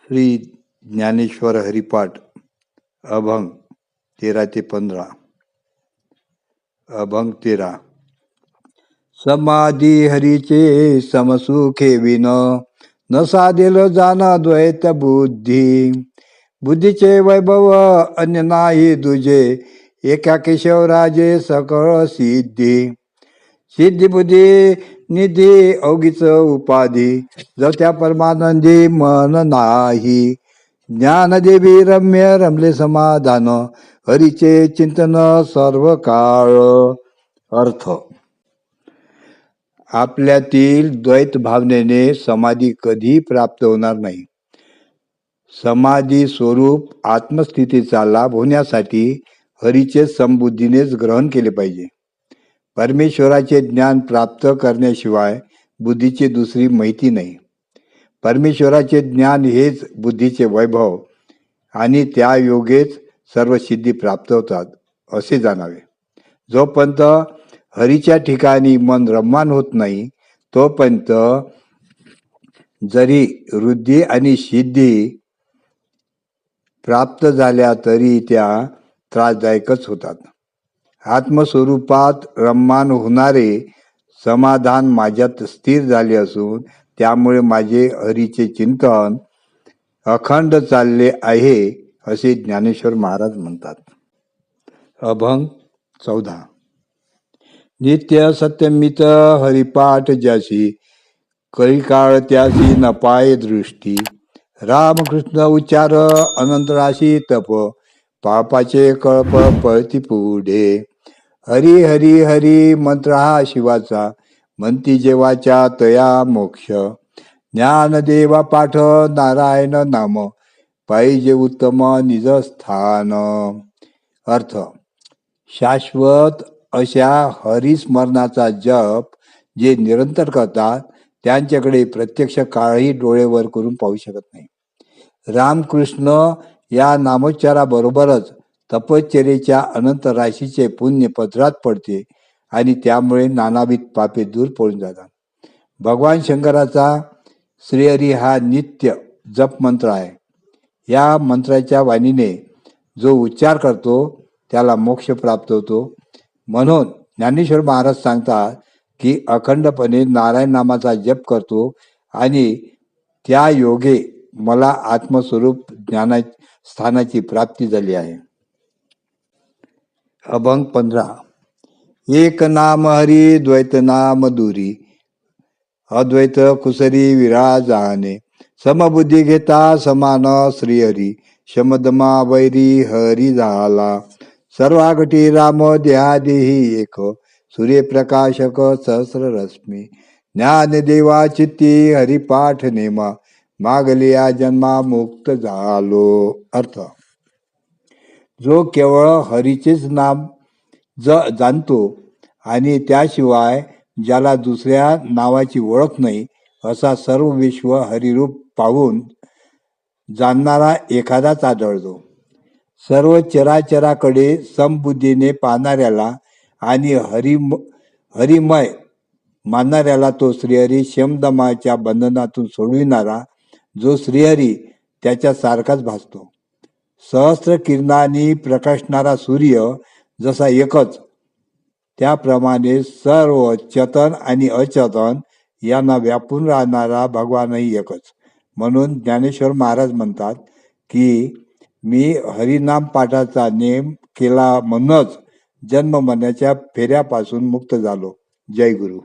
श्री ज्ञानेश्वर हरिपाठ अभंग 13 ते 15. अभंग 13. समाधी हरीचे समसुखे विन, न साधेल जाना द्वैत बुद्धी. बुद्धीचे वैभव अन्य नाही दुजे, एका केशवराजे सकळ सिद्धी. सिद्धी बुद्धी निधी अवघीच उपाधी, जत्या परमानंदी मन नाही. ज्ञानदेवी रम्य रमले समाधान, हरीचे चिंतन सर्व काळ. अर्थ: आपल्यातील द्वैत भावनेने समाधी कधी प्राप्त होणार नाही. समाधी स्वरूप आत्मस्थितीचा लाभ होण्यासाठी हरीचे समबुद्धीनेच ग्रहण केले पाहिजे. परमेश्वराचे ज्ञान प्राप्त करण्याशिवाय बुद्धीची दुसरी माहिती नाही. परमेश्वराचे ज्ञान हेच बुद्धीचे वैभव आणि त्या योगेच सर्व सिद्धी प्राप्त होतात असे जाणावे. जोपर्यंत हरीच्या ठिकाणी मन रममाण होत नाही तोपर्यंत जरी वृद्धी आणि सिद्धी प्राप्त झाल्या तरी त्या त्रासदायकच होतात. आत्मस्वरूपात रममाण होणारे समाधान माझ्यात स्थिर झाले असून त्यामुळे माझे हरीचे चिंतन अखंड चालले आहे असे ज्ञानेश्वर महाराज म्हणतात. अभंग 14. नित्य सत्यमित हरिपाठ ज्यासी, कळीकाळ त्यासी न पाय दृष्टी. रामकृष्ण उच्चार अनंत राशी तप, पापाचे कळप पळती पुढे. हरी हरी हरी मंत्र हा शिवाचा, म्हणती जेवाच्या तया मोक्ष. ज्ञानदेवा पाठ नारायण नाम, पाहिजे उत्तम निज स्थान. अर्थ: शाश्वत अशा हरिस्मरणाचा जप जे निरंतर करतात त्यांच्याकडे प्रत्यक्ष काळही डोळे वर करून पाहू शकत नाही. रामकृष्ण या नामोच्चाराबरोबरच तपश्चर्येच्या अनंत राशीचे पुण्य पदरात पडते आणि त्यामुळे नानाविध पापे दूर पळून जातात. भगवान शंकराचा श्रीहरी हा नित्य जप मंत्र आहे. या मंत्राच्या वाणीने जो उच्चार करतो त्याला मोक्ष प्राप्त होतो. म्हणून ज्ञानेश्वर महाराज सांगतात की अखंडपणे नारायण नामाचा जप करतो आणि त्या योगे मला आत्मस्वरूप ज्ञाना स्थानाची प्राप्ती झाली आहे. अभंग 15. एक नाम हरी द्वैत नाम दूरी, अद्वैत कुसरी विराजाने. समबुद्धी घेता समान श्रीहरी, शमदमा वैरी हरी झाला. सर्वागटी राम देहादेही एक, सूर्यप्रकाशक सहस्र रश्मी. ज्ञानदेवा चित्ती हरिपाठ नेमा, मागले या जन्मा मुक्त झालो. अर्थ: जो केवळ हरीचेच नाम जाणतो आणि त्याशिवाय ज्याला दुसऱ्या नावाची ओळख नाही असा सर्व विश्व हरिरूप पाहून जाणणारा एखादाच आढळतो. सर्व चराचराकडे समबुद्धीने पाहणाऱ्याला आणि हरिमय मानणाऱ्याला तो श्रीहरी शमदमाच्या बंधनातून सोडविणारा जो श्रीहरी त्याच्या सारखाच भासतो. सहस्र किरणांनी प्रकाशणारा सूर्य जसा एकच, त्याप्रमाणे सर्व चेतन आणि अचेतन यांना व्यापून राहणारा भगवानही एकच. म्हणून ज्ञानेश्वर महाराज म्हणतात की मी हरिनाम पाठाचा नेम केला म्हणूनच जन्म मरणाच्या फेऱ्यापासून मुक्त झालो. जय गुरु.